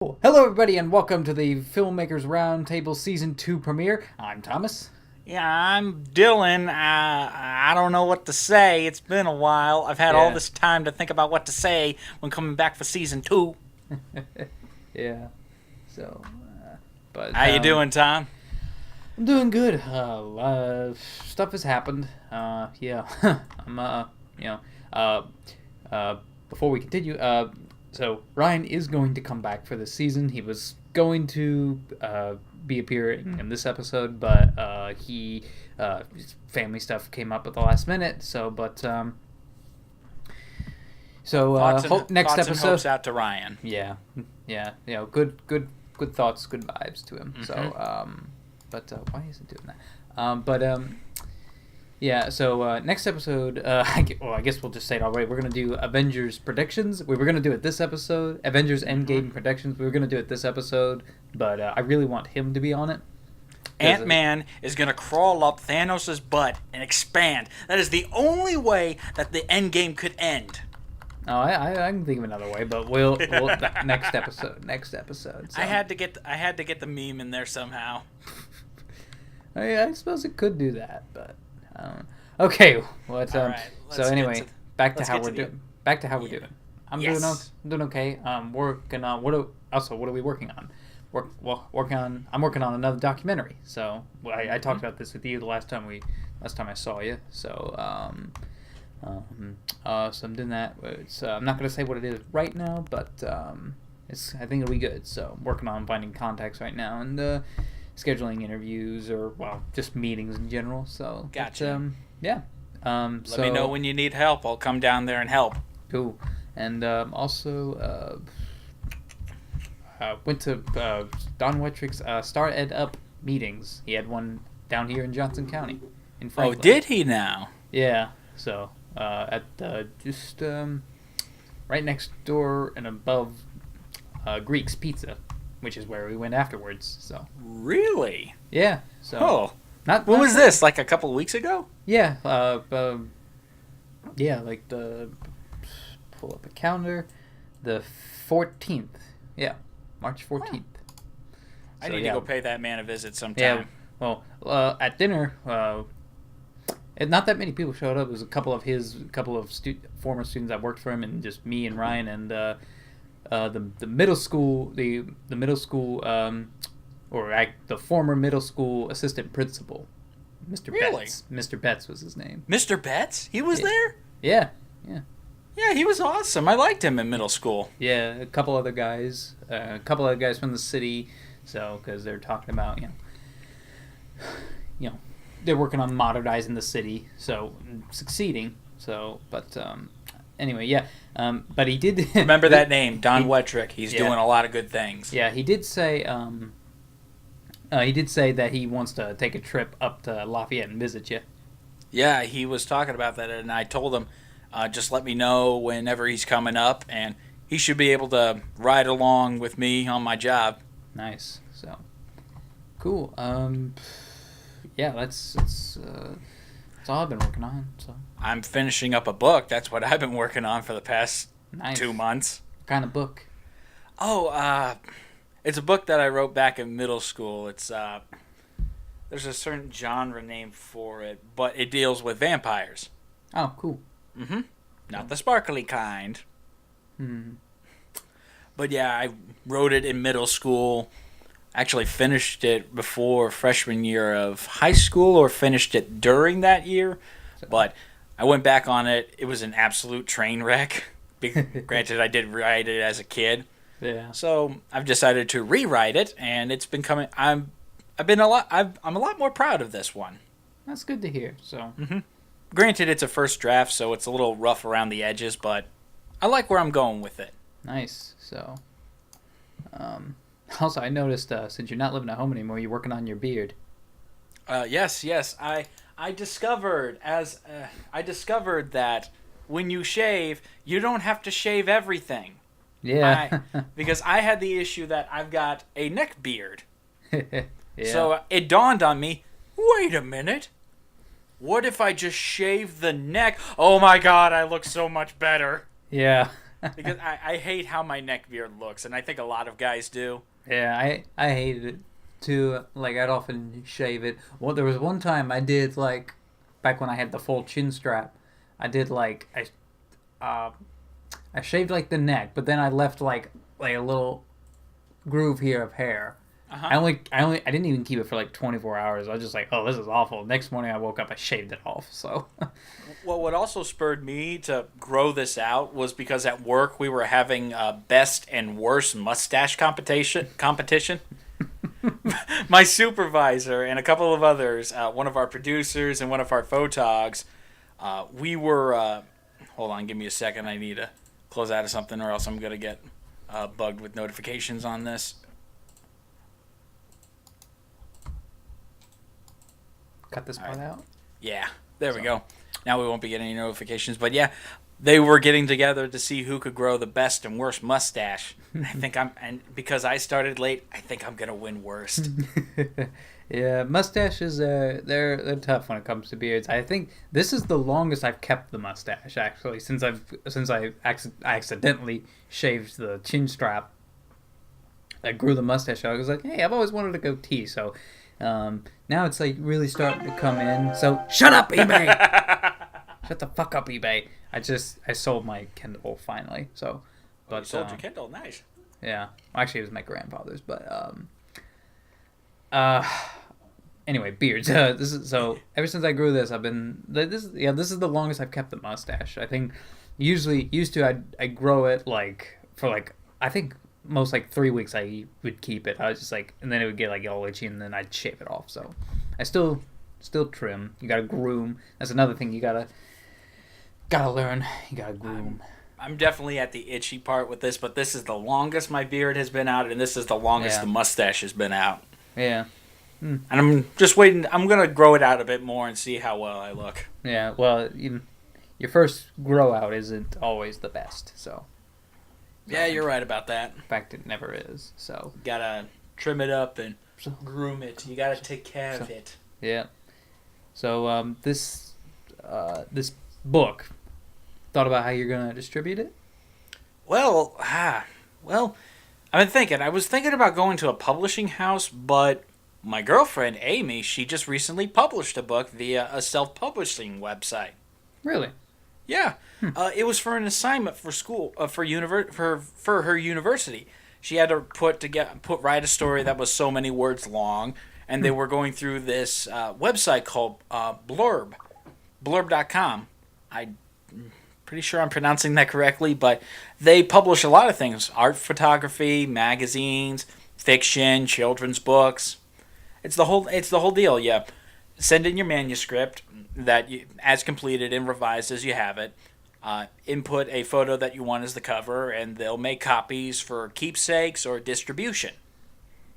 Well, hello, everybody, and welcome to the Filmmakers Roundtable Season 2 premiere. I'm Thomas. Yeah, I'm Dylan. I don't know what to say. It's been a while. I've had all this time to think about what to say when coming back for season 2. Yeah. So, How you doing, Tom? I'm doing good. Stuff has happened. Yeah. Before we continue, so Ryan is going to come back for this season. He was going to be appearing in this episode, but his family stuff came up at the last minute. Next episode. And hopes out to Ryan. Yeah. Good thoughts, good vibes to him. Mm-hmm. Why is it doing that? Next episode, I guess we'll just say it already. We're going to do Avengers predictions. We were going to do it this episode. Avengers Endgame predictions. We were going to do it this episode, but I really want him to be on it. Ant-Man is going to crawl up Thanos' butt and expand. That is the only way that the Endgame could end. Oh, I can think of another way, but we'll next episode. So. I had to get the meme in there somehow. I suppose it could do that, but okay. Well, it's, All right, back to how we're doing. I'm Yes. doing okay. Working on what are we working on? I'm working on another documentary. So I talked about this with you the last time I saw you. So so I'm doing that. I'm not going to say what it is right now, but I think it'll be good. So I'm working on finding contacts right now and scheduling interviews or just meetings in general. So gotcha. Let me know when you need help. I'll come down there and help. Cool. And also went to Don Wettrick's Star Ed Up meetings. He had one down here in Johnson County in Franklin. Oh, did he now? Yeah. So at just right next door and above Greek's Pizza, which is where we went afterwards. So really, yeah. So when was this? Like a couple of weeks ago? Yeah. Like pull up a calendar, the 14th. Yeah, March 14th. I need to go pay that man a visit sometime. Yeah. Well, at dinner, not that many people showed up. It was a couple of former students that worked for him, and just me and Ryan and the middle school, the former middle school assistant principal, Mr. Really? Betts. Mr. Betts was his name. Mr. Betts? He was there? Yeah. Yeah, he was awesome. I liked him in middle school. Yeah, a couple other guys from the city. So, because they're talking about, they're working on modernizing the city, so succeeding. So, but anyway, yeah. But he did remember that name, Don Wettrick. He's doing a lot of good things. Yeah, he did say. He did say that he wants to take a trip up to Lafayette and visit you. Yeah, he was talking about that, and I told him, just let me know whenever he's coming up, and he should be able to ride along with me on my job. Nice. So, cool. Yeah, that's all I've been working on. So I'm finishing up a book. That's what I've been working on for the past 2 months. What kind of book? Oh, it's a book that I wrote back in middle school. It's there's a certain genre name for it, but it deals with vampires. Oh, cool. Mm-hmm. Not the sparkly kind. Hmm. But yeah, I wrote it in middle school. Actually finished it before freshman year of high school, or finished it during that year. But I went back on it. It was an absolute train wreck. Granted, I did write it as a kid. Yeah. So I've decided to rewrite it, and it's been coming. I'm a lot more proud of this one. That's good to hear. So. Mm-hmm. Granted, it's a first draft, so it's a little rough around the edges, but I like where I'm going with it. Nice. So. Also, I noticed since you're not living at home anymore, you're working on your beard. Yes. I discovered that when you shave, you don't have to shave everything. Yeah. Because I had the issue that I've got a neck beard. Yeah. So it dawned on me, wait a minute. What if I just shave the neck? Oh my god, I look so much better. Yeah. Because I hate how my neck beard looks, and I think a lot of guys do. Yeah, I hated it too. Like I'd often shave it. Well, there was one time I did like back when I had the full chin strap. I did like I shaved like the neck, but then I left like a little groove here of hair. Uh-huh. I didn't even keep it for like 24 hours. I was just like, oh, this is awful. Next morning I woke up, I shaved it off. So, Well, what also spurred me to grow this out was because at work we were having a best and worst mustache competition. My supervisor and a couple of others, one of our producers and one of our photogs, we were. Hold on, give me a second. I need to close out of something, or else I'm gonna get bugged with notifications on this. cut this part out. Yeah, there we go. Now we won't be getting any notifications, but yeah, they were getting together to see who could grow the best and worst mustache. And because I started late, I think I'm gonna win worst. Yeah, mustaches they're tough when it comes to beards. I think this is the longest I've kept the mustache actually since I accidentally shaved the chin strap. I grew the mustache out. I was like, hey, I've always wanted a goatee, so now it's like really starting to come in. So shut up, eBay! Shut the fuck up, eBay! I sold my Kindle finally. So, But you sold your Kindle, nice. Yeah, actually it was my grandfather's, but anyway, beards. Ever since I grew this, I've been this is the longest I've kept the mustache. I think usually I grow it like for like I think most like 3 weeks I would keep it. I was just like, and then it would get like all itchy, and then I'd shave it off. So I still trim. You gotta groom. That's another thing you gotta learn. You gotta groom. I'm definitely at the itchy part with this, but this is the longest my beard has been out, and this is the longest the mustache has been out. Yeah. And I'm just waiting. I'm gonna grow it out a bit more and see how well I look. Yeah. Well, your first grow out isn't always the best. So. Yeah, you're right about that. In fact, it never is. So gotta trim it up and groom it. You gotta take care of it. Yeah. So this book, thought about how you're gonna distribute it? Well, I've been thinking. I was thinking about going to a publishing house, but my girlfriend Amy, she just recently published a book via a self-publishing website. Really? Yeah. It was for an assignment for school, for her university. She had to write a story that was so many words long, and they were going through this website called blurb.com. I'm pretty sure I'm pronouncing that correctly, but they publish a lot of things: art, photography, magazines, fiction, children's books. It's the whole deal. Yeah. Send in your manuscript that as completed and revised as you have it. Input a photo that you want as the cover, and they'll make copies for keepsakes or distribution.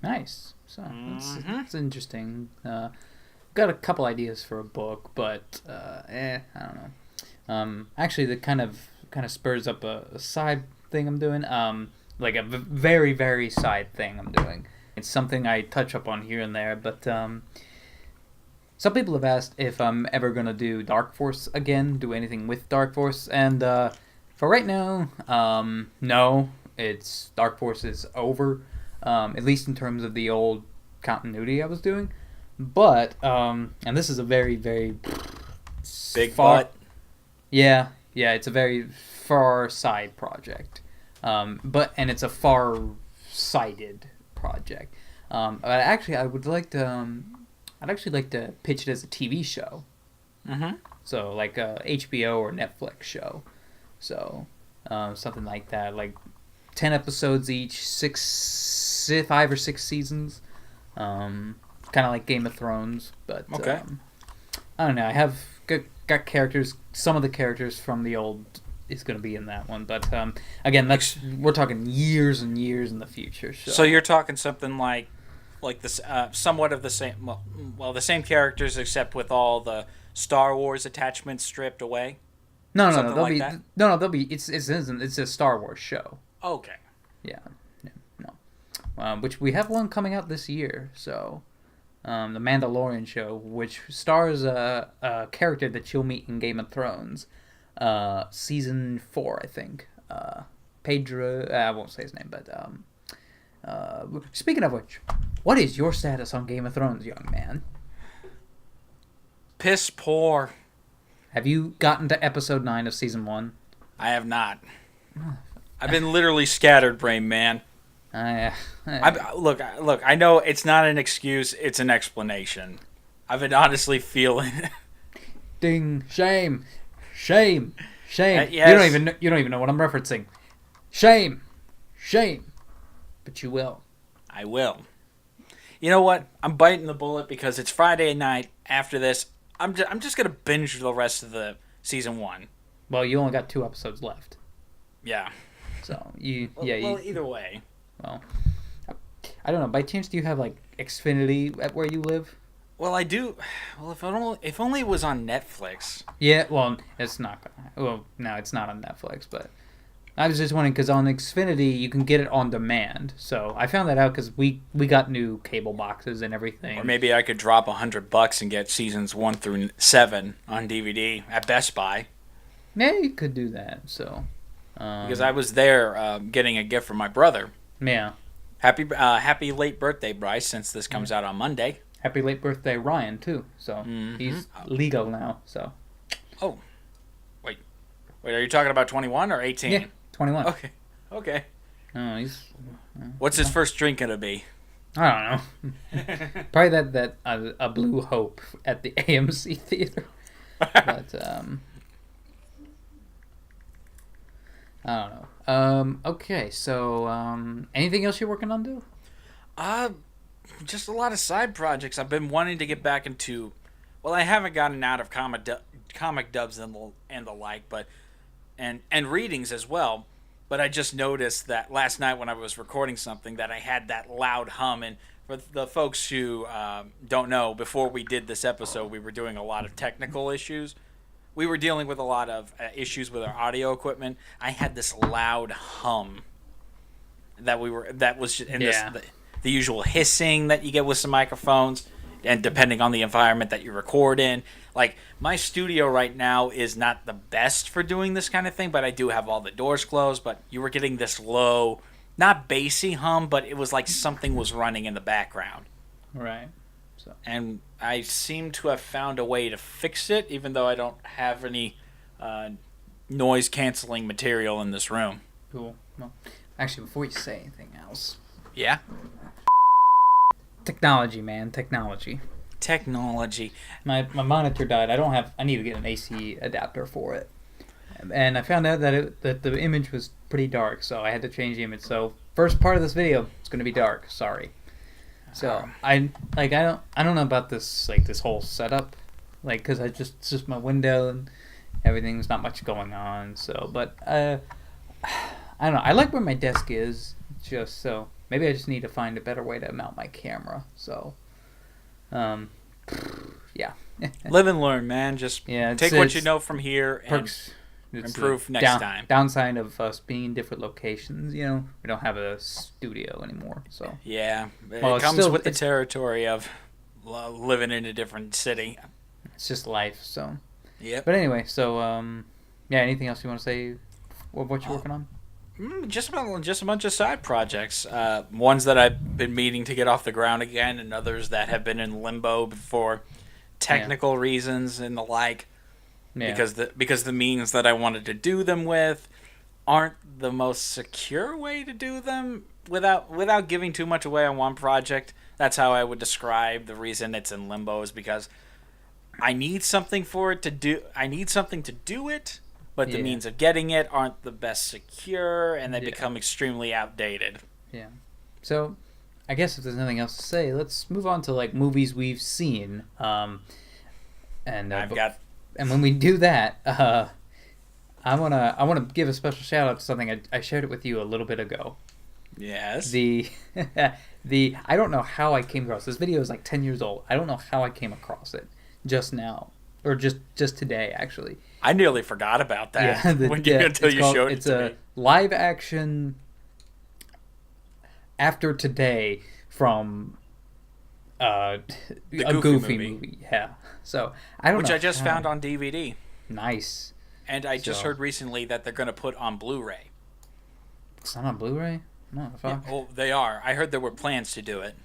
Nice. So that's interesting. Got a couple ideas for a book, but I don't know. Actually, that kind of spurs up a side thing I'm doing. Like a very very side thing I'm doing. It's something I touch up on here and there, but some people have asked if I'm ever going to do Dark Force again, do anything with Dark Force, and for right now, no. Dark Force is over, at least in terms of the old continuity I was doing. But, and this is a very, very big butt. Yeah, it's a very far side project. And it's a far-sighted project. But actually, I'd actually like to pitch it as a TV show. Mm-hmm. So, like a HBO or Netflix show. So, something like that. Like 10 episodes each, 5 or 6 seasons. Kind of like Game of Thrones. But, okay. I don't know. I have got characters. Some of the characters from the old is going to be in that one. But, again, we're talking years and years in the future. So you're talking something like this, somewhat of the same, well, the same characters except with all the Star Wars attachments stripped away. No. They'll be. It's a Star Wars show. Okay. Yeah. No. Which we have one coming out this year. So, the Mandalorian show, which stars a character that you'll meet in Game of Thrones, season 4, I think. Pedro. I won't say his name, but speaking of which, what is your status on Game of Thrones, young man? Piss poor. Have you gotten to episode 9 of season 1? I have not. I've been literally scattered brain, man. Look, I know it's not an excuse, it's an explanation. I've been honestly feeling Ding, shame. Yes. You don't even know what I'm referencing. Shame. But you will. I will. You know what? I'm biting the bullet because it's Friday night. After this, I'm just gonna binge the rest of the season 1. Well, you only got 2 episodes left. Yeah. So either way. Well, I don't know. By chance, do you have like Xfinity at where you live? Well, I do. Well, if only it was on Netflix. Yeah. Well, it's not. Well, no, it's not on Netflix. But I was just wondering because on Xfinity you can get it on demand. So I found that out because we got new cable boxes and everything. Or maybe I could drop $100 and get seasons 1 through 7 on DVD at Best Buy. Yeah, you could do that. So. Because I was there getting a gift from my brother. Yeah. Happy late birthday, Bryce, since this comes out on Monday. Happy late birthday, Ryan, too. So he's legal now. So. Oh. Wait, are you talking about 21 or 18? Yeah, 21. Okay. Oh, he's... What's his first drink going to be? I don't know. Probably that a Blue Hope at the AMC theater. But, I don't know. Okay, so, anything else you're working on, dude? Just a lot of side projects. I've been wanting to get back into... Well, I haven't gotten out of comic dubs and the like, but... And readings as well. But I just noticed that last night when I was recording something that I had that loud hum. And for the folks who don't know, before we did this episode, we were doing a lot of technical issues. We were dealing with a lot of issues with our audio equipment. I had this loud hum that was in the usual hissing that you get with some microphones, and depending on the environment that you record in. Like, my studio right now is not the best for doing this kind of thing, but I do have all the doors closed. But you were getting this low, not bassy hum, but it was like something was running in the background. Right. So. And I seem to have found a way to fix it, even though I don't have any noise-canceling material in this room. Cool. Well, actually, before you say anything else... Yeah? Technology, man. Technology. My monitor died. I need to get an AC adapter for it. And I found out that the image was pretty dark, so I had to change the image. So, first part of this video, it's going to be dark. Sorry. So I don't know about this this whole setup, because it's just my window and everything's not much going on. So, but I don't know. I like where my desk is, just so maybe I just need to find a better way to mount my camera. So, yeah. Live and learn, man. Just take what you know from here and improve next time. Downside of us being in different locations, we don't have a studio anymore. So yeah, it comes with the territory of living in a different city. It's just life. So yeah. But anyway, so anything else you want to say? What you're working on? Just a bunch of side projects. Ones that I've been meaning to get off the ground again, and others that have been in limbo for technical reasons and the like. Yeah. Because the means that I wanted to do them with aren't the most secure way to do them without giving too much away on one project. That's how I would describe the reason it's in limbo, is because I need something for it to do. I need something to do it, but the means of getting it aren't the best secure, and they become extremely outdated. Yeah. So, I guess if there's nothing else to say, let's move on to movies we've seen. And when we do that, I wanna give a special shout out to something I shared it with you a little bit ago. Yes. I don't know how I came across this video. Is 10 years old. I don't know how I came across it just now, or just today actually. I nearly forgot about that until you showed it to me. It's a live action After Today from a Goofy movie. Yeah. So I don't know. Which I just found on DVD. Nice. And I just heard recently that they're going to put on Blu-ray. It's not on Blu-ray. No, Yeah, fuck. well, they are. I heard there were plans to do it.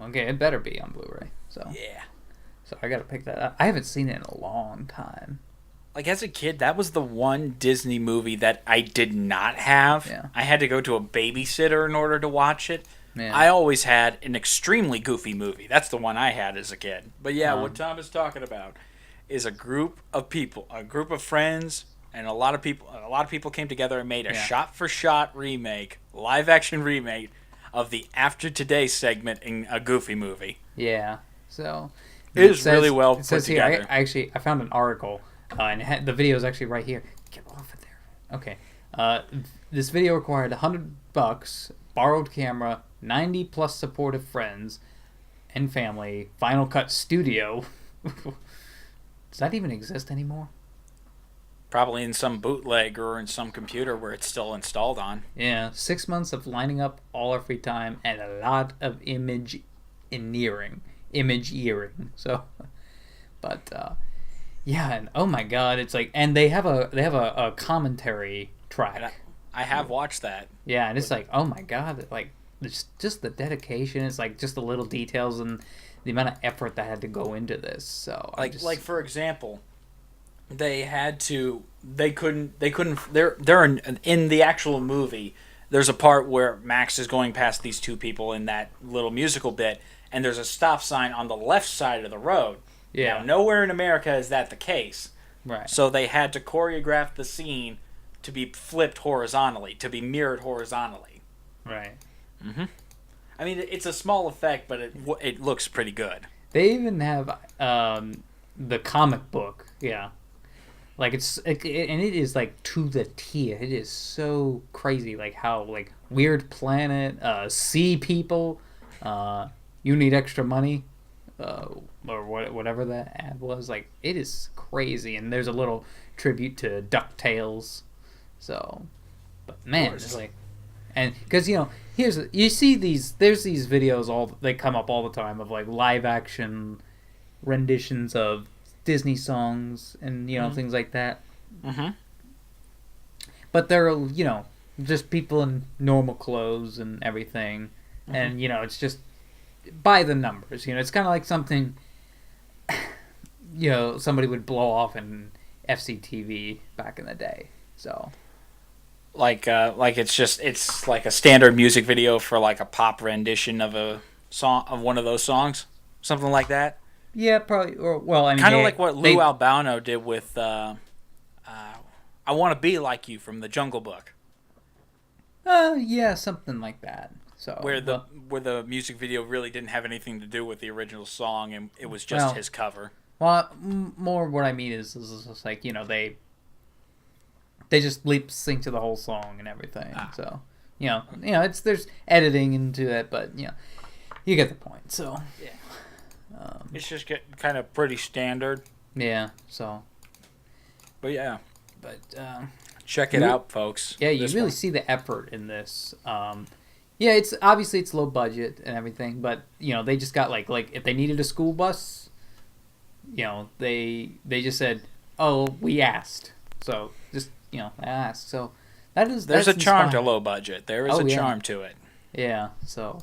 Okay, it better be on Blu-ray. So Yeah. so I gotta pick that up. I haven't seen it in a long time. Like, as a kid, that was the one Disney movie that I did not have. Yeah. I had to go to a babysitter in order to watch it. Yeah. I always had an extremely goofy movie. That's the one I had as a kid. But yeah, what Um, Tom is talking about is a group of people, a group of friends, and a lot of people came together and made a Yeah. shot-for-shot remake, live-action remake of the After Today segment in a Goofy movie. Yeah. So It is really well it put says together. here. I found an article, and the video is actually right here. Get off of there. Okay. This video required $100, borrowed camera, 90 plus supportive friends and family. Final Cut Studio. Does that even exist anymore? Probably in some bootleg or in some computer where it's still installed on. Yeah. 6 months of lining up all our free time and a lot of image earing. So, but yeah, and oh my god, it's like, and they have a commentary track. And I have watched that. Yeah, and it's like, oh my god, like just the dedication. It's like just the little details and the amount of effort that had to go into this. So Like for example, they couldn't they're in the actual movie. There's a part where Max is going past these two people in that little musical bit, and there's a stop sign on the left side of the road. yeah, Now, nowhere in America is that the case. right, So they had to choreograph the scene to be flipped horizontally, to be mirrored horizontally. right. I mean, it's a small effect, but it looks pretty good. They even have the comic book, yeah. Like and it is like to the T. It is so crazy, like how like weird planet, sea people, you need extra money, or whatever that ad was. Like it is crazy, and there's a little tribute to DuckTales. So, but man, it's like, and because you see there's these videos they come up all the time of like live action renditions of Disney songs and things like that. Mm-hmm. But they're just people in normal clothes and everything, and it's just by the numbers. It's kind of like something somebody would blow off in FCTV back in the day. So Like it's like a standard music video for like a pop rendition of a song of one of those songs, something like that. yeah, probably. Or well, I mean, Kind of like what Lou Albano did with "I Want to Be Like You" from the Jungle Book, yeah, something like that. So where the music video really didn't have anything to do with the original song, and it was just his cover. Well, more what I mean is just like they just lip sync to the whole song and everything. So there's editing into it, but you get the point. So yeah. It's just kind of pretty standard. Yeah. So. But yeah. But check it out, folks. Yeah, you really see the effort in this. Yeah, it's obviously it's low budget and everything, but they just got like if they needed a school bus, they just said, "Oh, we asked." So just asked. So there's a charm to inspiring. low budget. There is a charm to it. Yeah. So,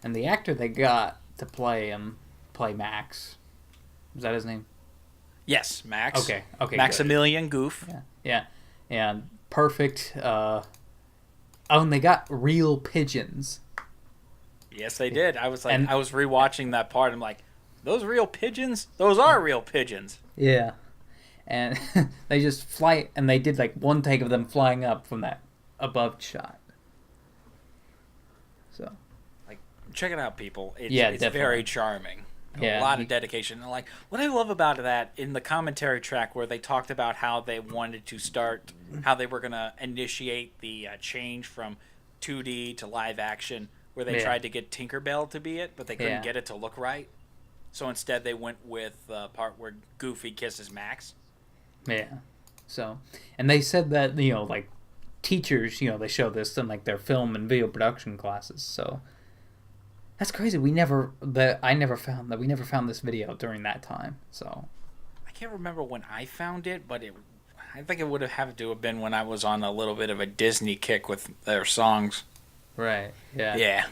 and the actor they got to play Max. Is that his name? Yes, Max. Okay. Maximilian Goof. Yeah. And perfect. Oh, and they got real pigeons. Yes, they did. I was like, I was rewatching that part. I'm like, those real pigeons? Those are real pigeons. Yeah. And they just fly, and they did like one take of them flying up from that above shot. So, like, check it out, people. It's definitely. very charming. A lot of dedication. And like, what I love about that in the commentary track where they talked about how they wanted to start, how they were going to initiate the change from 2D to live action, where they tried to get Tinkerbell to be it, but they couldn't get it to look right. So instead they went with the part where Goofy kisses Max. Yeah. So, and they said that, like teachers, they show this in like their film and video production classes. So that's crazy. We never found this video during that time. So I can't remember when I found it, but I think it would have to have been when I was on a little bit of a Disney kick with their songs. Right. Yeah. Yeah.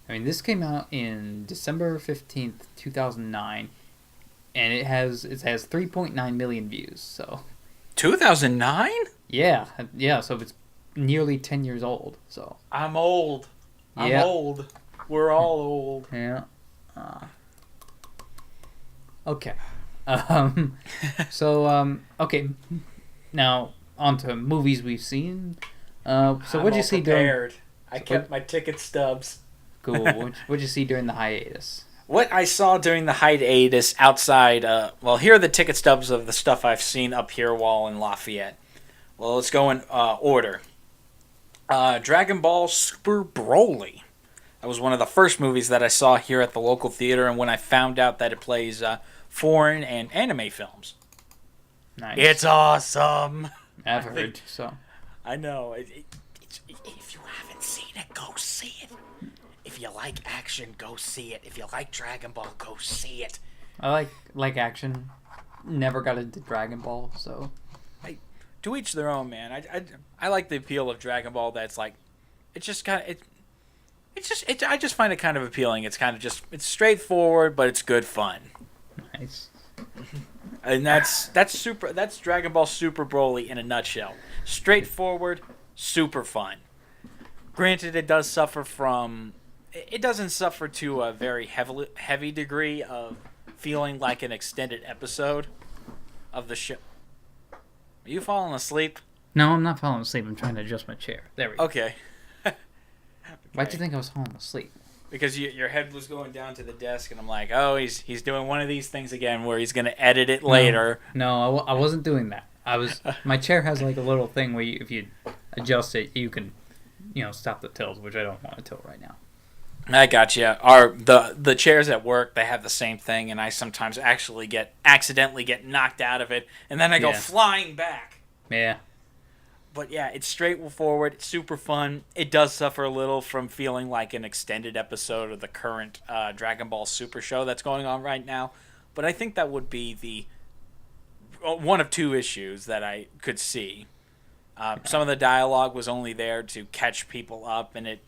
I mean, this came out in December 15th, 2009, and it has 3.9 million views. So 2009? yeah, so it's nearly 10 years old. So I'm old. I'm old. We're all old. yeah. Okay. Okay. Now on to movies we've seen. So what'd you see during? I kept my ticket stubs. Cool. What'd you see during the hiatus? What I saw during the hiatus outside, here are the ticket stubs of the stuff I've seen up here while in Lafayette. Well, let's go in order. Dragon Ball Super Broly. That was one of the first movies that I saw here at the local theater, and when I found out that it plays foreign and anime films. Nice. It's awesome. I've heard so. I know. If you haven't seen it, go see it. If you like action, go see it. If you like Dragon Ball, go see it. I like action. Never got into Dragon Ball, so. To each their own, man. I like the appeal of Dragon Ball. That's like, it's just kind of I just find it kind of appealing. It's kind of just it's straightforward, but it's good fun. Nice. And that's Dragon Ball Super Broly in a nutshell. Straightforward, super fun. Granted, it doesn't suffer to a very heavy degree of feeling like an extended episode of the show. Are you falling asleep? No, I'm not falling asleep. I'm trying to adjust my chair. There we go. Okay. Why'd you think I was falling asleep? Because your head was going down to the desk, and I'm like, oh, he's doing one of these things again where he's going to edit it later. No, I wasn't doing that. My chair has like a little thing where if you adjust it, you can, stop the tilts, which I don't want to tilt right now. I got you. The chairs at work, they have the same thing, and I sometimes accidentally get knocked out of it, and then I go flying back. Yeah. But yeah, it's straightforward. It's super fun. It does suffer a little from feeling like an extended episode of the current Dragon Ball Super show that's going on right now. But I think that would be the one of two issues that I could see. Some of the dialogue was only there to catch people up, and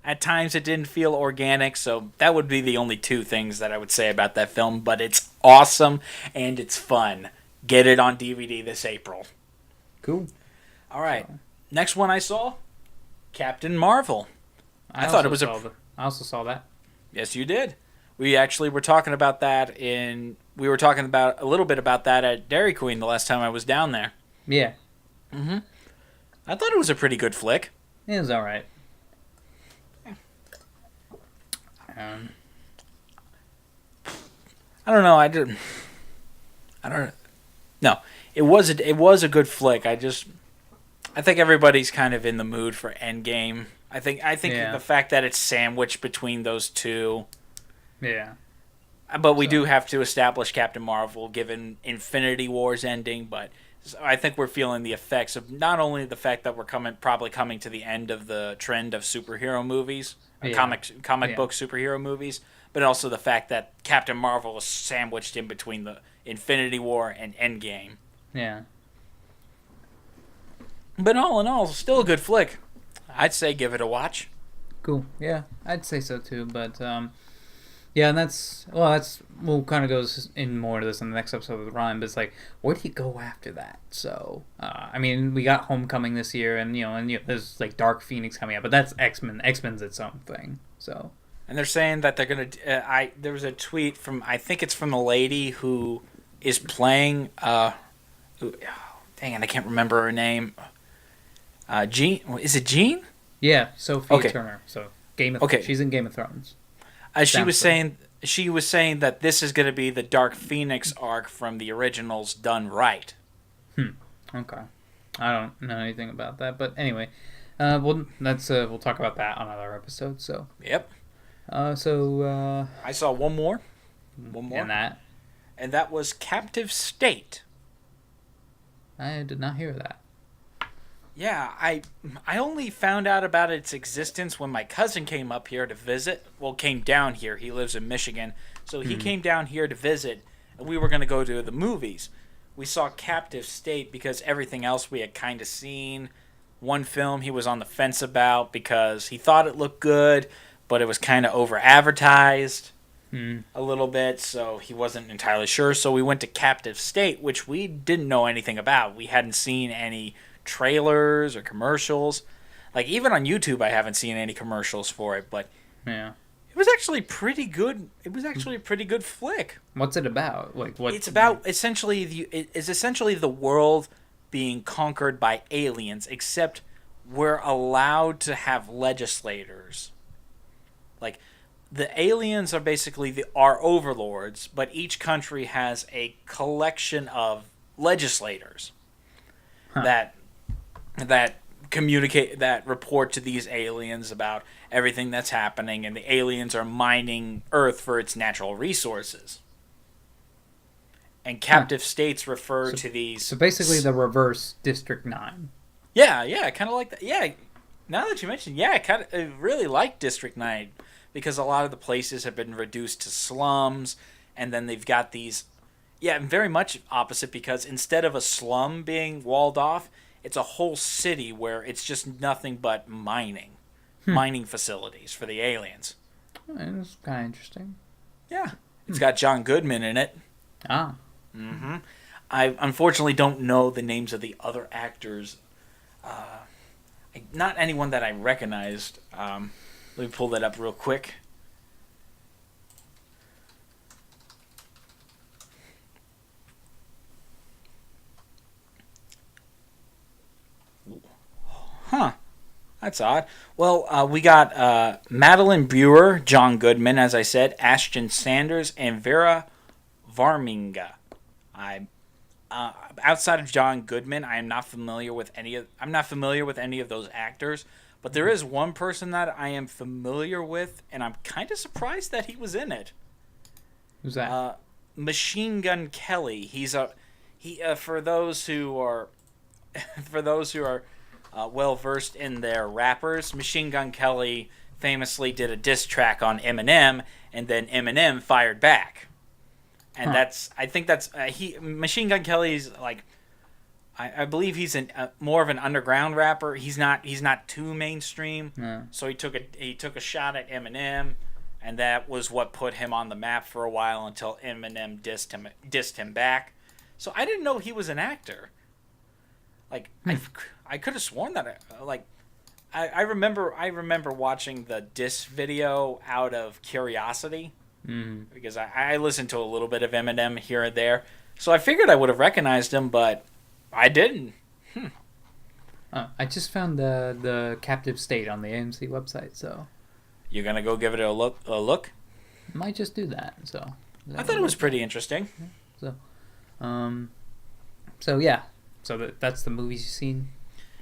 at times it didn't feel organic. So that would be the only two things that I would say about that film. But it's awesome and it's fun. Get it on DVD this April. Cool. All right. Next one I saw, Captain Marvel. I thought it was I also saw that. Yes, you did. We actually were talking about that a little bit about that at Dairy Queen the last time I was down there. Yeah. Mhm. I thought it was a pretty good flick. It was all right. I don't know. I don't know. No, it was a good flick. I think everybody's kind of in the mood for Endgame. I think the fact that it's sandwiched between those two. Yeah. But we do have to establish Captain Marvel given Infinity War's ending, but I think we're feeling the effects of not only the fact that we're probably coming to the end of the trend of superhero movies, comic book superhero movies, but also the fact that Captain Marvel is sandwiched in between the Infinity War and Endgame. Yeah. But all in all, still a good flick. I'd say give it a watch. Cool. Yeah, I'd say so too. But yeah, and we'll kind of goes in more to this in the next episode of the Rhyme. But it's like, where do you go after that? So, I mean, we got Homecoming this year, and there's like Dark Phoenix coming out, but that's X-Men. X-Men's its own thing. So. And they're saying that they're gonna. There was a tweet from I think it's from the lady who is playing. Dang it, I can't remember her name. Jean, is it Jean? Yeah, Sophie Turner. So she's in Game of Thrones. She was saying that this is going to be the Dark Phoenix arc from the originals done right. Okay. I don't know anything about that, but anyway, we'll talk about that on another episode. So. Yep. I saw one more. And that was Captive State. I did not hear that. Yeah, I only found out about its existence when my cousin came up here to visit. Well, came down here. He lives in Michigan. So he came down here to visit, and we were going to go to the movies. we saw Captive State because everything else we had kind of seen. One film he was on the fence about because he thought it looked good, but it was kind of over advertised a little bit, so he wasn't entirely sure. So we went to Captive State, which we didn't know anything about. We hadn't seen any trailers or commercials. Like, even on YouTube, I haven't seen any commercials for it, but Yeah. it was actually pretty good. It was actually a pretty good flick. What's it about? Like what? It's about essentially the world being conquered by aliens, except we're allowed to have legislators. Like, the aliens are basically our overlords, but each country has a collection of legislators that communicate, that report to these aliens about everything that's happening, and the aliens are mining Earth for its natural resources. And captive states refer to these. So basically, the reverse District 9. Yeah, kind of like that. Yeah, now that you mentioned, I really like District 9 because a lot of the places have been reduced to slums, and then they've got these. Yeah, very much opposite because instead of a slum being walled off, it's a whole city where it's just nothing but mining facilities for the aliens. It's kind of interesting. Yeah, it's got John Goodman in it. Ah. Mm-hmm. I unfortunately don't know the names of the other actors. Not anyone that I recognized. Let me pull that up real quick. Huh. That's odd. Well, we got Madeline Brewer, John Goodman, as I said, Ashton Sanders, and Vera Farmiga. Outside of John Goodman, I'm not familiar with any of those actors, but there is one person that I am familiar with, and I'm kind of surprised that he was in it. Who's that? Machine Gun Kelly. For those who are well versed in their rappers, Machine Gun Kelly famously did a diss track on Eminem, and then Eminem fired back. And Machine Gun Kelly's like, I believe he's more of an underground rapper. He's not too mainstream. Yeah. So he took a shot at Eminem, and that was what put him on the map for a while until Eminem dissed him back. So I didn't know he was an actor. Like I could have sworn that I remember watching the diss video out of curiosity. Because I listened to a little bit of Eminem here and there. So I figured I would have recognized him, but I didn't. I just found the Captive State on the AMC website, so... You're going to go give it a look? Might just do that, so... I thought it was pretty interesting. So yeah. So that's the movies you've seen?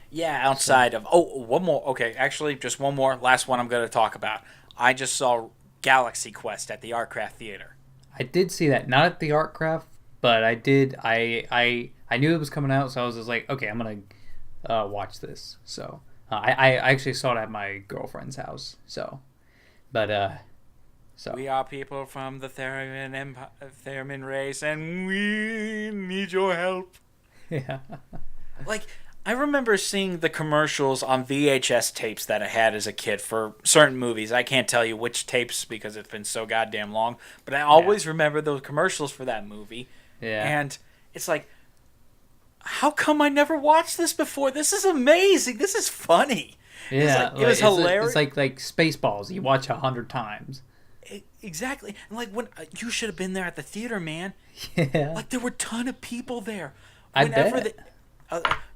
Yeah, outside of... Oh, one more. Okay, actually, just one more. Last one I'm going to talk about. I just saw Galaxy Quest at the Artcraft Theater. I did see that, not at the Artcraft, but I did. I knew it was coming out, so I was just like, okay, I'm gonna watch this. So I actually saw it at my girlfriend's house. So we are people from the Theremin race, and we need your help. Yeah. Like, I remember seeing the commercials on VHS tapes that I had as a kid for certain movies. I can't tell you which tapes because it's been so goddamn long, but I always remember those commercials for that movie. Yeah. And it's like, how come I never watched this before? This is amazing. This is funny. Yeah. It was hilarious. It's like Spaceballs. You watch 100 times. Exactly. And like, when you should have been there at the theater, man. Yeah. Like, there were a ton of people there. I bet.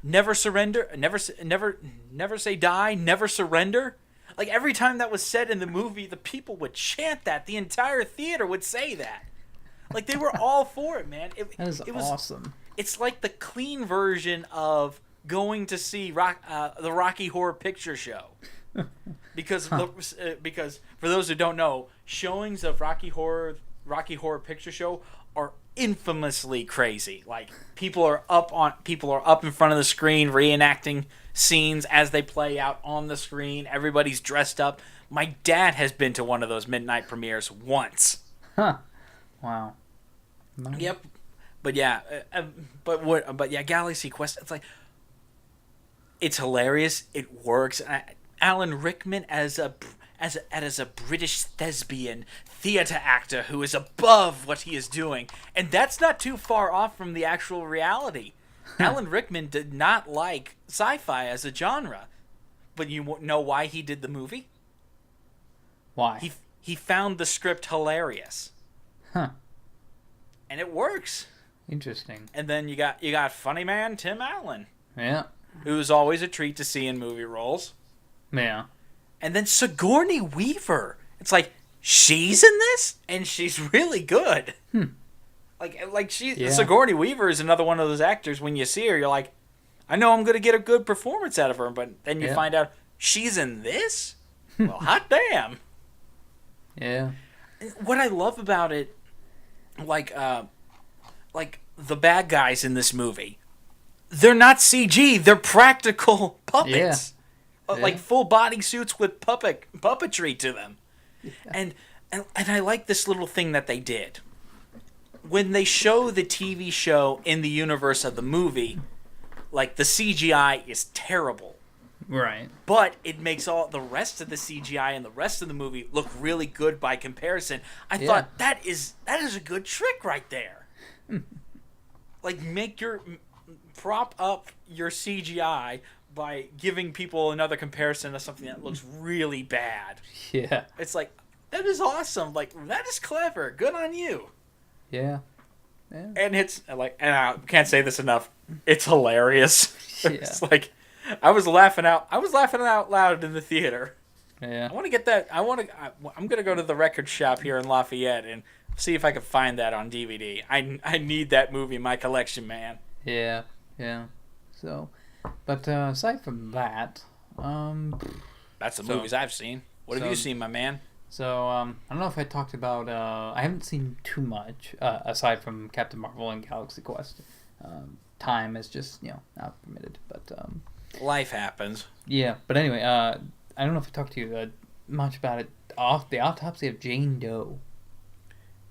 Never surrender, never say die, never surrender. Like, every time that was said in the movie, the people would chant that. The entire theater would say that. Like, they were all for it, man. It was awesome. It's like the clean version of going to see the Rocky Horror Picture Show. Because for those who don't know, showings of Rocky Horror Picture Show are infamously crazy. Like, people are up in front of the screen reenacting scenes as they play out on the screen. Everybody's dressed up. My dad has been to one of those midnight premieres once. Huh. Wow. Yep. But yeah, but yeah, Galaxy Quest. It's like it's hilarious. It works. Alan Rickman as a British thespian theater actor who is above what he is doing, and that's not too far off from the actual reality. Alan Rickman did not like sci-fi as a genre, but you know why he did the movie? Why? He found the script hilarious. Huh. And it works. Interesting. And then you got funny man Tim Allen. Yeah. Who's always a treat to see in movie roles. Yeah. And then Sigourney Weaver. It's like, she's in this? And she's really good. Sigourney Weaver is another one of those actors, when you see her, you're like, I know I'm going to get a good performance out of her, but then you find out she's in this? Well, hot damn. Yeah. What I love about it, like the bad guys in this movie, they're not CG, they're practical puppets. Yeah. Like full body suits with puppetry to them. Yeah. And I like this little thing that they did. When they show the TV show in the universe of the movie, like the CGI is terrible. Right. But it makes all the rest of the CGI and the rest of the movie look really good by comparison. I thought that is a good trick right there. Like prop up your CGI by giving people another comparison of something that looks really bad. Yeah. It's like, that is awesome. Like, that is clever. Good on you. Yeah. Yeah. And it's like, and I can't say this enough, it's hilarious. Yeah. It's like, I was laughing out loud in the theater. Yeah. I want to get that. I'm going to go to the record shop here in Lafayette and see if I can find that on DVD. I need that movie in my collection, man. Yeah. Yeah. So, but aside from that, that's the movies I've seen. What have you seen, my man? So, I don't know if I talked about, I haven't seen too much, aside from Captain Marvel and Galaxy Quest. Time is just, not permitted, but, life happens. Yeah, but anyway, I don't know if I talked to you much about it. The autopsy of Jane Doe.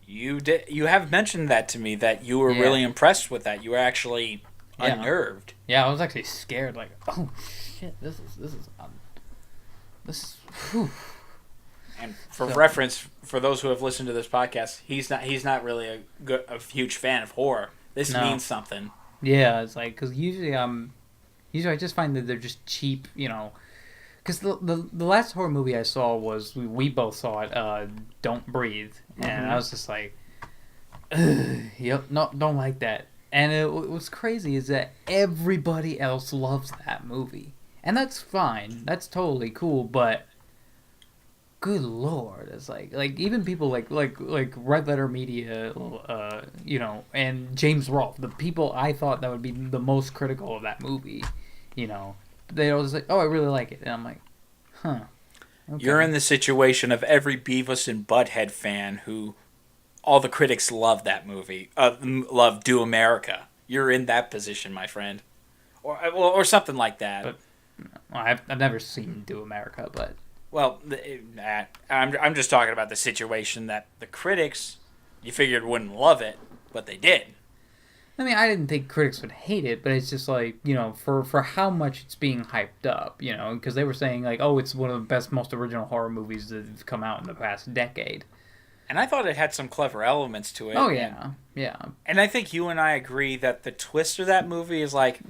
You did. You have mentioned that to me, that you were really impressed with that. You were actually unnerved. Yeah, I was actually scared. Like, oh shit, this is. Whew. And for reference, for those who have listened to this podcast, he's not really a huge fan of horror. This means something. Yeah, it's like, because usually I just find that they're just cheap, because the last horror movie I saw was, we both saw it, Don't Breathe, and I was just like, yep, no, don't like that. And it was crazy is that everybody else loves that movie, and that's fine, that's totally cool, but good lord, it's like even people like Red Letter Media, and James Rolfe, the people I thought that would be the most critical of that movie, they always like, oh, I really like it, and I'm like, huh. Okay. You're in the situation of every Beavis and Butthead fan who all the critics love that movie, love Do America. You're in that position, my friend, or something like that. But I've never seen Do America, but. Well, I'm just talking about the situation that the critics, you figured, wouldn't love it, but they did. I mean, I didn't think critics would hate it, but it's just like, for how much it's being hyped up, because they were saying, like, oh, it's one of the best, most original horror movies that have come out in the past decade. And I thought it had some clever elements to it. Oh, yeah, yeah. And I think you and I agree that the twist of that movie is like...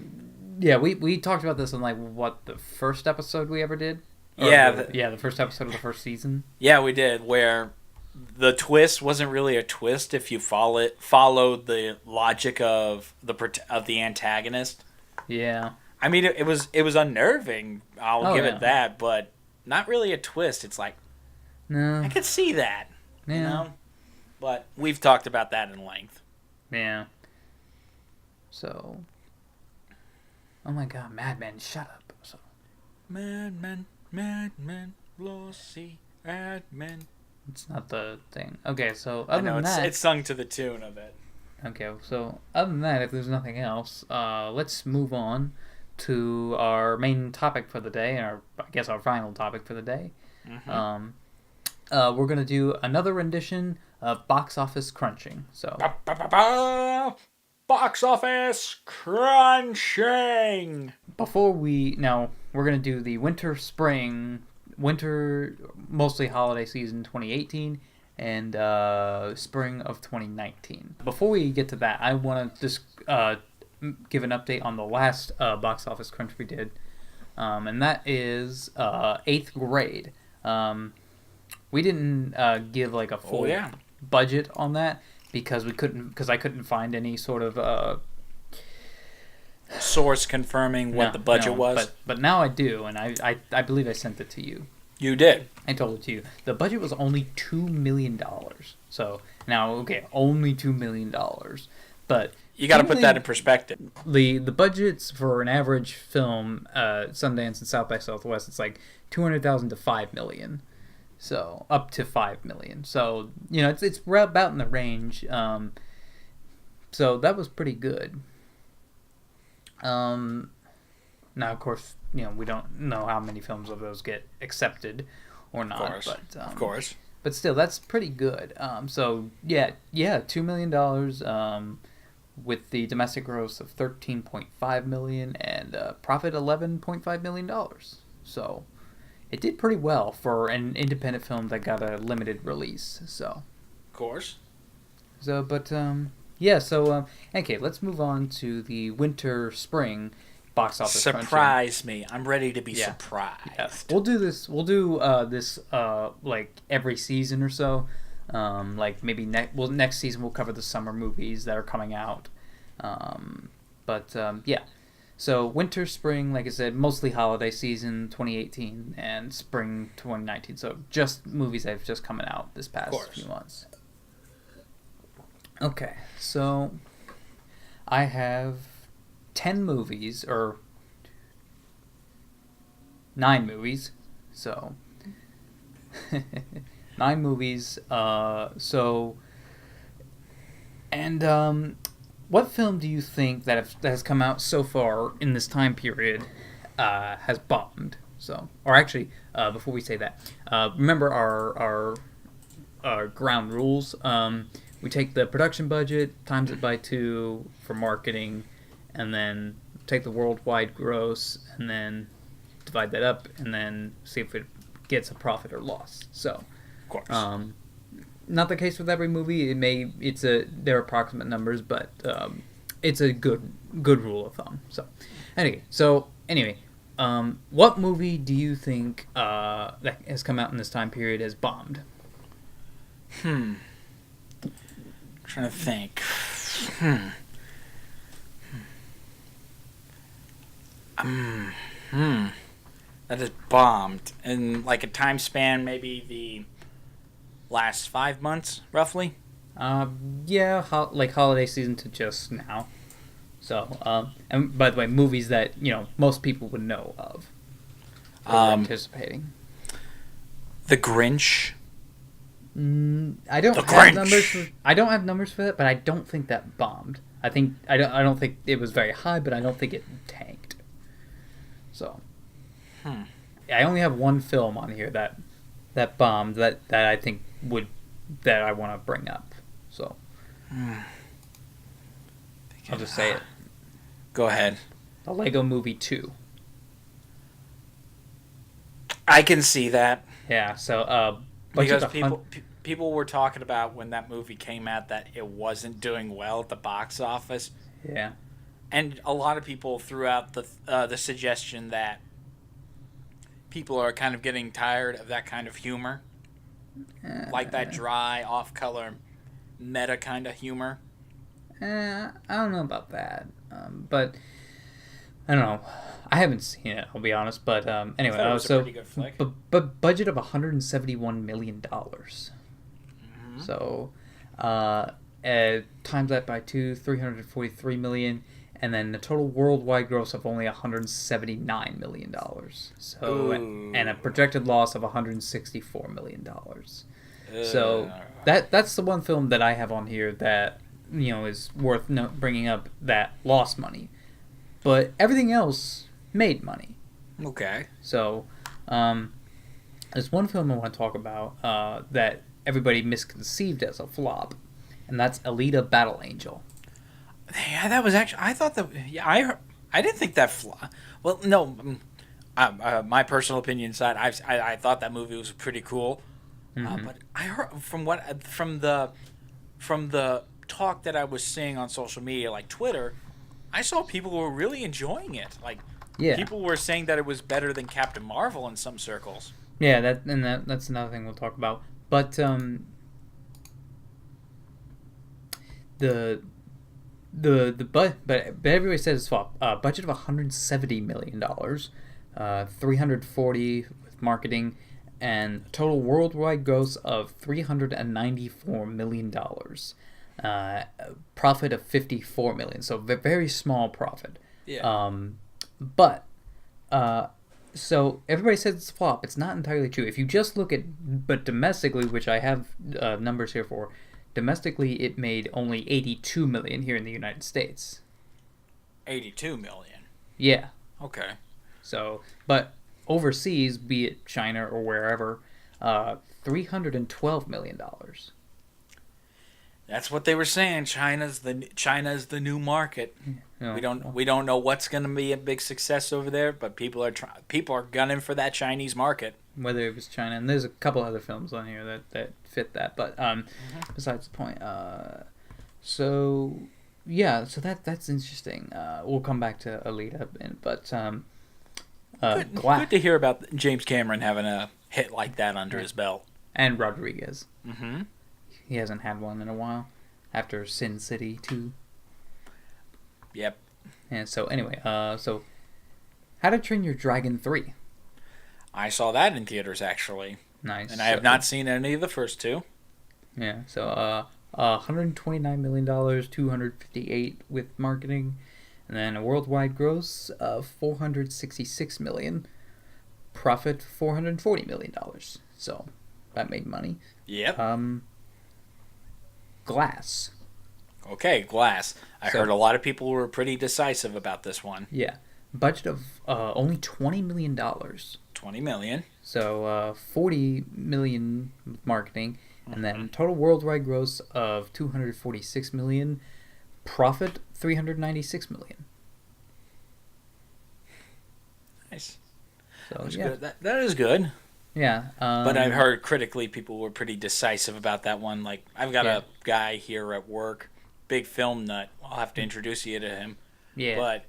Yeah, we talked about this in, like, the first episode we ever did? The first episode of the first season. Yeah, we did, where the twist wasn't really a twist if you followed the logic of the antagonist. Yeah. I mean, it was unnerving. I'll give it that, but not really a twist. It's like, no, I could see that. Yeah. But we've talked about that in length. Yeah. So. Oh my God, Mad Men, shut up. So. Mad Men, glossy, admin. It's not the thing. Okay, so other than that... it's sung to the tune of it. Okay, so other than that, if there's nothing else, let's move on to our main topic for the day, and our final topic for the day. Mm-hmm. We're going to do another rendition of Box Office Crunching. So. Box office crunching. Before we're gonna do the winter mostly holiday season 2018 and spring of 2019. Before we get to that, I want to just give an update on the last box office crunch we did, and that is 8th grade. We didn't give like a full budget on that because I couldn't find any sort of source confirming what the budget was. But now I do, and I believe I sent it to you. You did. I told it to you. The budget was only $2 million. So now, okay, only $2 million, but you got to put that in perspective. The budgets for an average film, Sundance and South by Southwest, it's like $200,000 to $5 million. So up to $5 million. So it's about in the range. So that was pretty good. Now of course we don't know how many films of those get accepted or not. Of course. But still, that's pretty good. So $2 million. With the domestic gross of $13.5 million and profit $11.5 million. So it did pretty well for an independent film that got a limited release. So, of course. So, but okay, let's move on to the winter-spring box office. Surprise me! I'm ready to be surprised. Yeah. We'll do this. We'll do this like every season or so. Like maybe next season we'll cover the summer movies that are coming out. So winter, spring, like I said, mostly holiday season 2018 and spring 2019. So just movies that have just coming out this past few months. Okay, so I have 10 movies, or 9 movies. So 9 movies. What film do you think that has come out so far in this time period has bombed? So, or actually, before we say that, remember our ground rules. We take the production budget, times it by 2 for marketing, and then take the worldwide gross, and then divide that up, and then see if it gets a profit or loss. So, of course. Not the case with every movie. They're approximate numbers, but it's a good rule of thumb. So, anyway, what movie do you think that has come out in this time period has bombed? I'm trying to think. That is bombed in like a time span, maybe the last 5 months, roughly. Like holiday season to just now. So, and by the way, movies that most people would know of. Anticipating. The Grinch. I don't have numbers. I don't have numbers for that, but I don't think that bombed. I don't think it was very high, but I don't think it tanked. So, I only have one film on here that bombed that I think that I want to bring up. So, I'll just say it. Go ahead. The Lego Movie 2. I can see that. Yeah. So, because people were talking about when that movie came out that it wasn't doing well at the box office. Yeah. And a lot of people threw out the suggestion that people are kind of getting tired of that kind of humor. Like that dry, off-color, meta kind of humor. I don't know about that. But I don't know. I haven't seen it, I'll be honest. But anyway, it was a pretty good flick. But budget of $171 million. Mm-hmm. So times that by 2, $343 million, and then the total worldwide gross of only $179 million. So and a projected loss of $164 million. So that's the one film that I have on here that is worth bringing up, that lost money, but everything else made money. Okay. So there's one film I want to talk about that everybody misconceived as a flop, and that's Alita: Battle Angel. Yeah, that was actually. I thought that. Yeah, I didn't think that. Well, no. My personal opinion aside, I thought that movie was pretty cool. But I heard from the talk that I was seeing on social media, like Twitter, I saw people who were really enjoying it. Like Yeah, people were saying that it was better than Captain Marvel in some circles. yeah. That's another thing we'll talk about. But the but everybody says it's flop. Budget of $170 million, 340 with marketing, and total worldwide gross of $394 million. Profit of 54 million, so very small profit. Yeah. But so everybody says it's a flop. It's not entirely true. If you just look at, but domestically, which I have numbers here for, domestically it made only 82 million here in the United States. 82 million. Yeah. Okay. So, but overseas, be it China or wherever, $312 million. That's what they were saying. China's the new market. No, We don't know what's going to be a big success over there, but people are gunning for that Chinese market. whether it was China, and there's a couple other films on here that fit that, but besides the point. So yeah, so that's interesting. We'll come back to Alita, but Good to hear about James Cameron having a hit like that under his belt. And Rodriguez. Mm-hmm. He hasn't had one in a while after Sin City 2. Yep. And so anyway, so How to Train Your Dragon 3. I saw that in theaters actually. Nice. And I have not seen any of the first two. Yeah, so $129 million, 258 with marketing, and then a worldwide gross of $466 million, profit $440 million. So that made money. Yep. Glass. Okay, Glass. I heard a lot of people were pretty decisive about this one. Yeah, budget of only $20 million. 20 million. So $40 million with marketing, and then total worldwide gross of $246 million, profit $396 million. Nice. So That's yeah, good. That is good. yeah. But I've heard critically people were pretty decisive about that one. Like I've got a guy here at work, big film nut. I'll have to introduce you to him. Yeah. But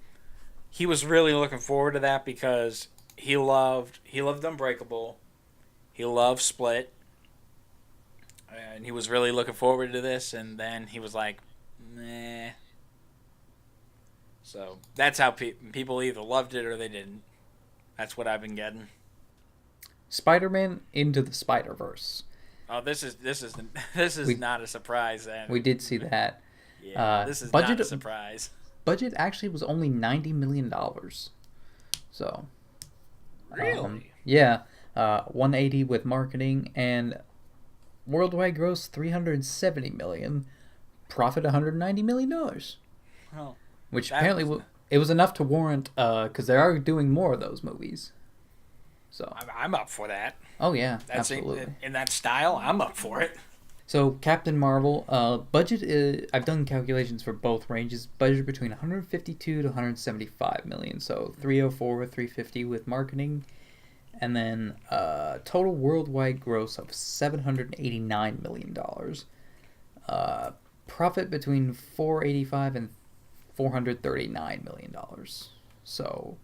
he was really looking forward to that because he loved Unbreakable. He loved Split. And he was really looking forward to this, and then he was like, "Nah." So that's how people either loved it or they didn't. That's what I've been getting. Spider-Man Into the Spider-Verse. Oh, this is not a surprise. Then We did see that. yeah, this is not a surprise. Budget actually was only $90 million. So. Really? Yeah. 180 with marketing, and worldwide gross $370 million, profit $190 million. Oh, Which apparently it was enough to warrant, because they are doing more of those movies. So I'm up for that. oh yeah, That's absolutely. in that style. I'm up for it. So Captain Marvel, budget is, I've done calculations for both ranges. Budget between 152 to 175 million. So 304 or 350 with marketing, and then total worldwide gross of $789 million. Profit between 485 and $439 million. So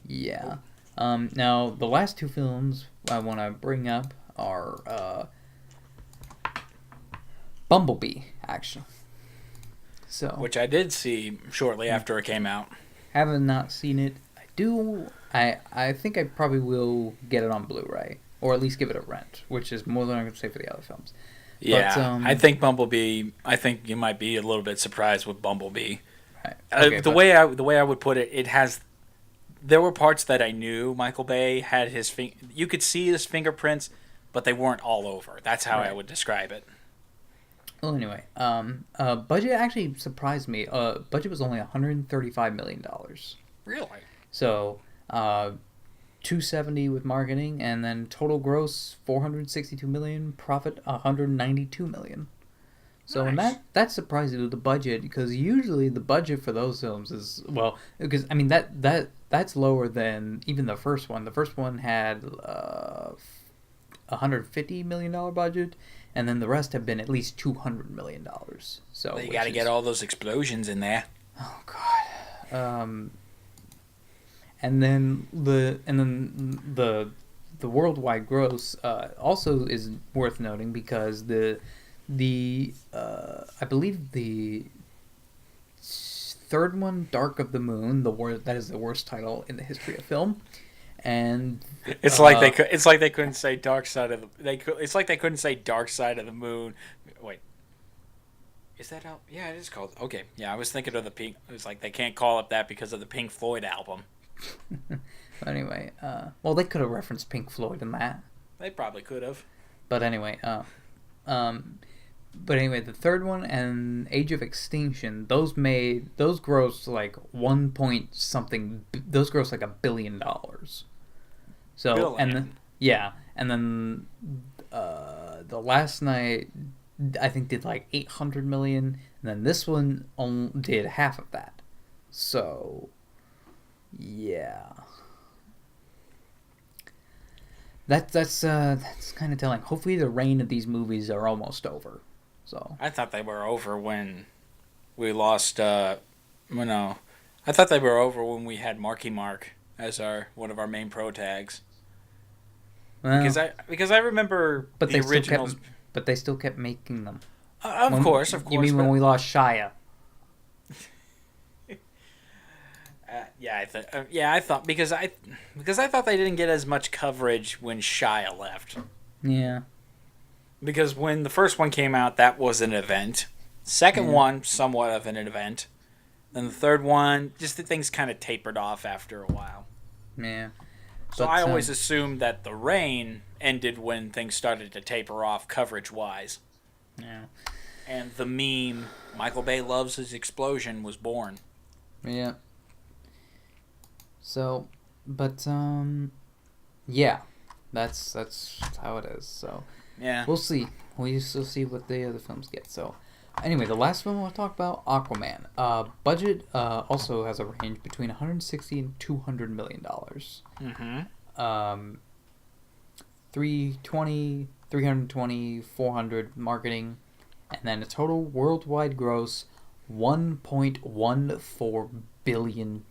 yeah. Now the last two films I want to bring up are Bumblebee, actually. So Which I did see shortly after it came out. haven't not seen it. I think I probably will get it on Blu-ray, or at least give it a rent, which is more than I'm going to say for the other films. Yeah, But, I think Bumblebee. I think you might be a little bit surprised with Bumblebee. Right. Okay, the way I would put it, it has. There were parts that I knew Michael Bay had his. You could see his fingerprints, but they weren't all over. That's how I would describe it. Well, anyway, budget actually surprised me. Budget was only $135 million. Really? So, 270 with marketing, and then total gross $462 million, profit $192 million. So and Nice. that's surprising with the budget, because usually the budget for those films is, well, because I mean that's lower than even the first one. The first one had $150 million budget, and then the rest have been at least $200 million. So Well, you got to get all those explosions in there. oh god. And then the worldwide gross also is worth noting, because the I believe the third one, Dark of the Moon, that is the worst title in the history of film, and It's like they could. It's like they couldn't say Dark Side of the. It's like they couldn't say Dark Side of the Moon. Wait, is that out? Yeah, it is called. Okay, yeah, I was thinking of the Pink. It was like they can't call it that because of the Pink Floyd album. But anyway, well, they could have referenced Pink Floyd in that. They probably could have. But anyway, the third one and Age of Extinction, those grossed like 1 point something. Those grossed like $1 billion. So Billion. and then the Last Night, I think, did like 800 million, and then this one did half of that. So yeah. That's kind of telling. Hopefully, the reign of these movies are almost over. So I thought they were over when we lost. I thought they were over when we had Marky Mark as one of our main pro tags. well, Because I remember but the originals. they still kept making them. Of course. You mean when we lost Shia? I thought because I thought they didn't get as much coverage when Shia left. Yeah. Because when the first one came out, that was an event. Second Yeah. one, somewhat of an event. Then the third one, just the things kind of tapered off after a while. Yeah. So But, I always assumed that the reign ended when things started to taper off coverage-wise. Yeah. And the meme, Michael Bay loves his explosion, was born. Yeah. So, but yeah, that's how it is. So Yeah. we'll see. We'll still see what the other films get. So anyway, the last film we'll talk about, Aquaman. Budget also has a range between 160 and $200 million. Mm-hmm. 320, 400 marketing, and then a total worldwide gross $1.14 billion.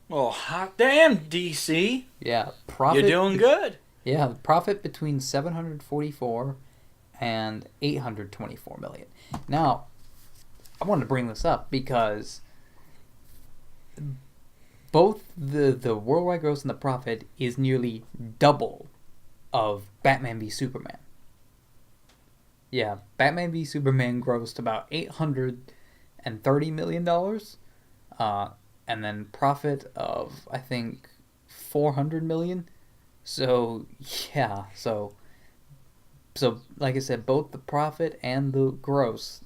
Well, hot damn, DC. Yeah, profit. You're doing good. Yeah, profit between 744 and 824 million. Now, I wanted to bring this up because both the worldwide gross and the profit is nearly double of Batman v Superman. Yeah, Batman v Superman grossed about $830 million, and then profit of, I think, 400 million. So yeah, so like I said, both the profit and the gross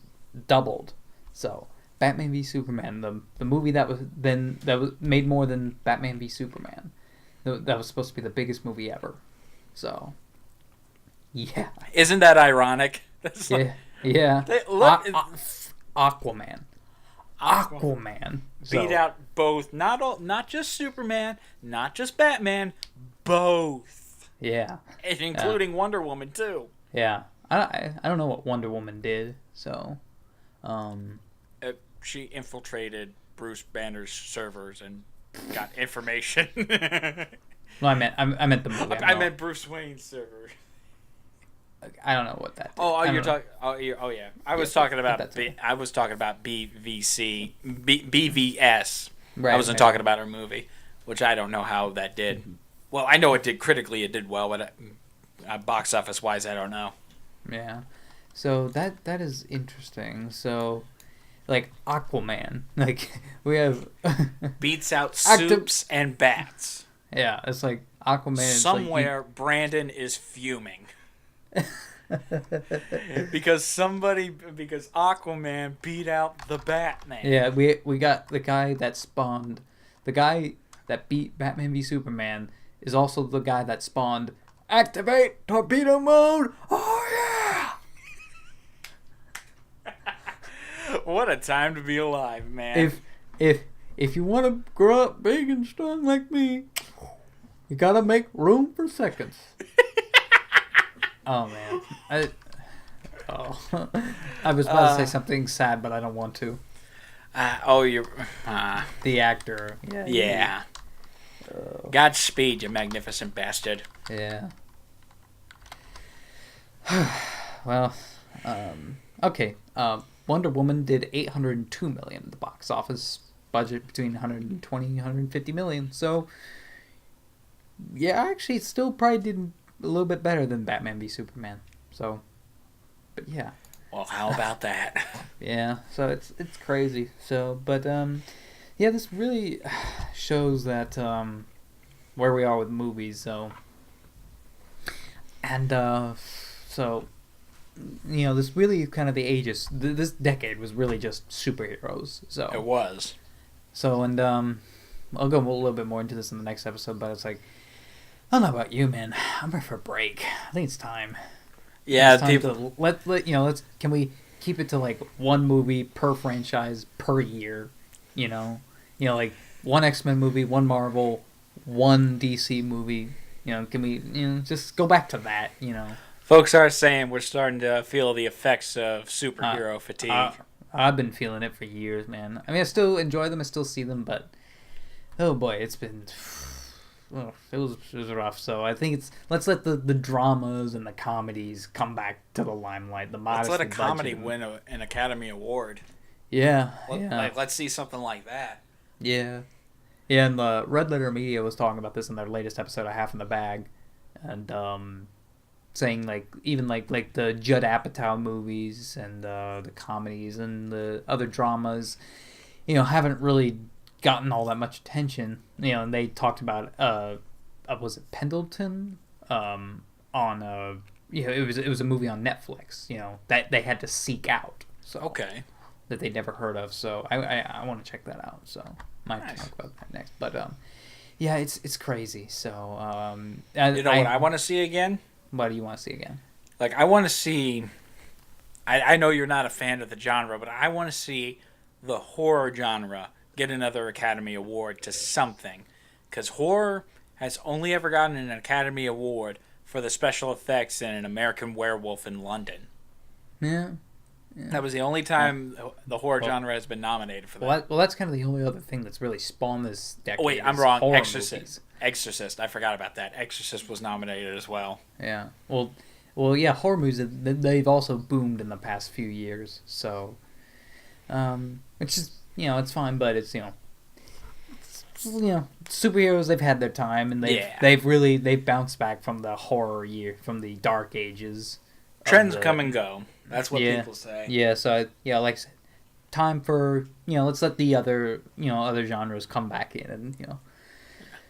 doubled. So Batman v Superman, the movie that was made more than Batman v Superman, that was supposed to be the biggest movie ever. So yeah, Isn't that ironic? That's yeah. Aquaman. Beat out both, not just Superman, not just Batman, both. Yeah. And including Wonder Woman, too. Yeah. I don't know what Wonder Woman did, so... She infiltrated Bruce Banner's servers and got information. No, I meant the movie. I meant Bruce Wayne's server. I don't know what that did. Oh, you're talking... Oh, yeah. I was talking about BVS. Right, I wasn't talking about her movie, which I don't know how that did. Well, I know it did critically. It did well, but box office wise, I don't know. Yeah. So that is interesting. So, like, Aquaman, like, we have beats out soups and bats. Yeah, it's like Aquaman. Somewhere, Brandon is fuming. because Aquaman beat out the Batman. Yeah, we got the guy that beat Batman v Superman is also the guy that spawned Activate Torpedo Mode. Oh What a time to be alive, man. If you want to grow up big and strong like me, you gotta make room for seconds. Oh man, I was about to say something sad, but I don't want to. You're The actor. Yeah. Godspeed, you magnificent bastard. Yeah. Well, okay. Wonder Woman did $802 million at the box office. Budget between 120 and 150 million. So, yeah, actually, it still probably did a little bit better than Batman v Superman. So, but yeah. Well, how about that? Yeah. So it's crazy. So, but yeah, this really shows that where we are with movies. So, and so. You know, this really kind of the ages. This decade was really just superheroes. So it was. So, and I'll go a little bit more into this in the next episode, but it's like, I don't know about you, man. I'm ready for a break. I think it's time. Yeah, it's time people. Let's can we keep it to like one movie per franchise per year? You know, like one X-Men movie, one Marvel, one DC movie. You know, can we just go back to that? You know. Folks are saying we're starting to feel the effects of superhero fatigue. I've been feeling it for years, man. I mean, I still enjoy them, I still see them, but oh boy, it's been it was rough. So I think let's let the dramas and the comedies come back to the limelight. Let's let a comedy win an Academy Award. Yeah, let's see something like that. Yeah, and the Red Letter Media was talking about this in their latest episode of Half in the Bag, and saying like even like the Judd Apatow movies and the comedies and the other dramas, haven't really gotten all that much attention. And they talked about was it Pendleton on it was a movie on Netflix. That they had to seek out. So okay. That they never heard of. So I want to check that out. So might talk about that next. But yeah, it's crazy. So what I want to see again. What do you want to see again? Like, I want to see... I know you're not a fan of the genre, but I want to see the horror genre get another Academy Award to something. Because horror has only ever gotten an Academy Award for the special effects in An American Werewolf in London. Yeah. That was the only time the horror genre has been nominated for that. Well, that's kind of the only other thing that's really spawned this decade. Oh, wait, I'm wrong. Exorcist. Movies. Exorcist. I forgot about that. Exorcist was nominated as well. Yeah. Well, yeah, horror movies, they've also boomed in the past few years. So, it's just, it's fine, but it's, superheroes, they've had their time, and they've bounced back from the horror year, from the dark ages. Trends come and go. That's what people say. Yeah, so, like I said, time for, let's let the other, other genres come back in and,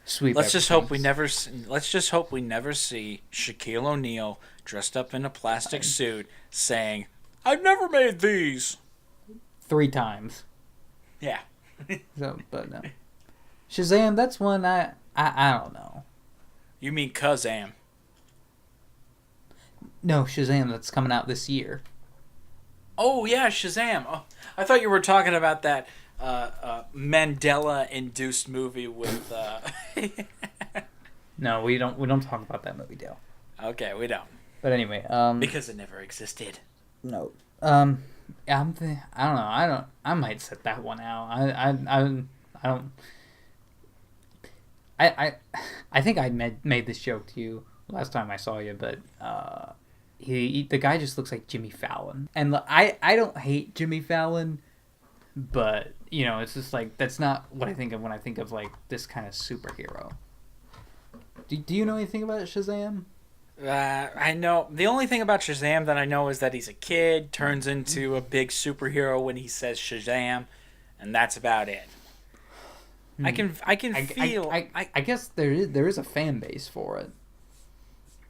sweep. Let's just hope we never see Shaquille O'Neal dressed up in a plastic suit saying, "I've never made these." 3 times. Yeah. So, but no. Shazam, that's one I don't know. You mean Kazam? No, Shazam, that's coming out this year. Oh yeah, Shazam. Oh, I thought you were talking about that Mandela-induced movie with. No, we don't talk about that movie, Dale. Okay, we don't. But anyway, because it never existed. No. I don't know. I might set that one out. I don't. I think I made this joke to you last time I saw you, but the guy just looks like Jimmy Fallon, and I don't hate Jimmy Fallon, but it's just like that's not what I think of when I think of like this kind of superhero. Do you know anything about Shazam? I know the only thing about Shazam that I know is that he's a kid, turns into a big superhero when he says Shazam, and that's about it. I can feel. I guess there is a fan base for it.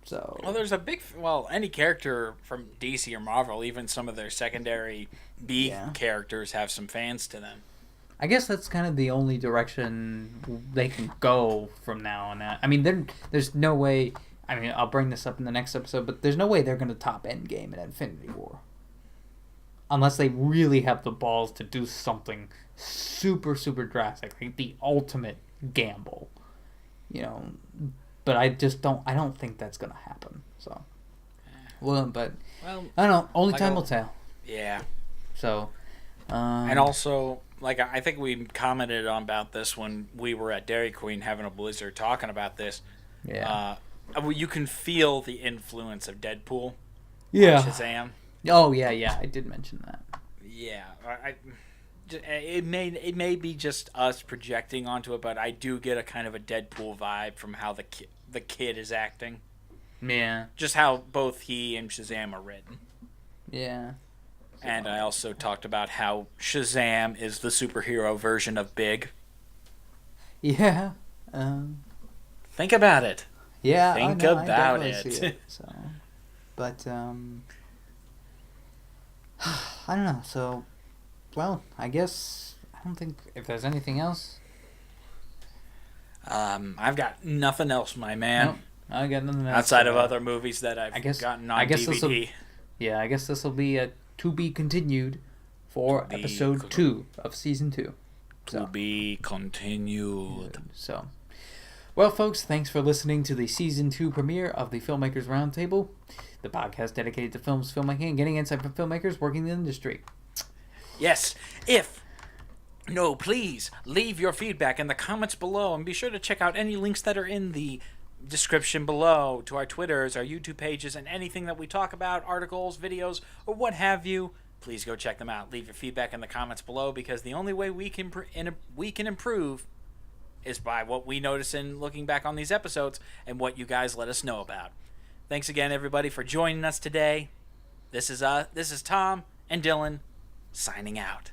So. Well, there's any character from DC or Marvel, even some of their secondary B characters have some fans to them. I guess that's kind of the only direction they can go from now on out. I mean, there's no way. I mean, I'll bring this up in the next episode, but there's no way they're going to top Endgame and Infinity War. unless they really have the balls to do something super, super drastic, like the ultimate gamble, you know. But I don't think that's gonna happen. So, but I don't know. Only time will tell. Yeah. So, and also, like, I think we commented on about this when we were at Dairy Queen having a blizzard talking about this. Yeah. You can feel the influence of Deadpool. Yeah. On Shazam. Oh yeah, I did mention that. Yeah, it may be just us projecting onto it, but I do get a kind of a Deadpool vibe from how the kid is acting. Yeah. Just how both he and Shazam are written. Yeah. And I also talked about how Shazam is the superhero version of Big. Yeah. Think about it. Yeah. Think about it. See it. So, but I don't know. So, well, I guess I don't think if there's anything else. I've got nothing else, my man. Nope, I got nothing else. Outside of other movies that I've gotten on DVD. I guess this will be a to be continued for episode 2 of season 2. To be continued. So, well, folks, thanks for listening to the season 2 premiere of the Filmmakers Roundtable, the podcast dedicated to films, filmmaking, and getting insight from filmmakers working in the industry. Yes, please leave your feedback in the comments below, and be sure to check out any links that are in the description below to our Twitters, our YouTube pages, and anything that we talk about, articles, videos, or what have you. Please go check them out. Leave your feedback in the comments below, because the only way we can improve is by what we notice in looking back on these episodes and what you guys let us know about. Thanks again, everybody, for joining us today. This is Tom and Dylan signing out.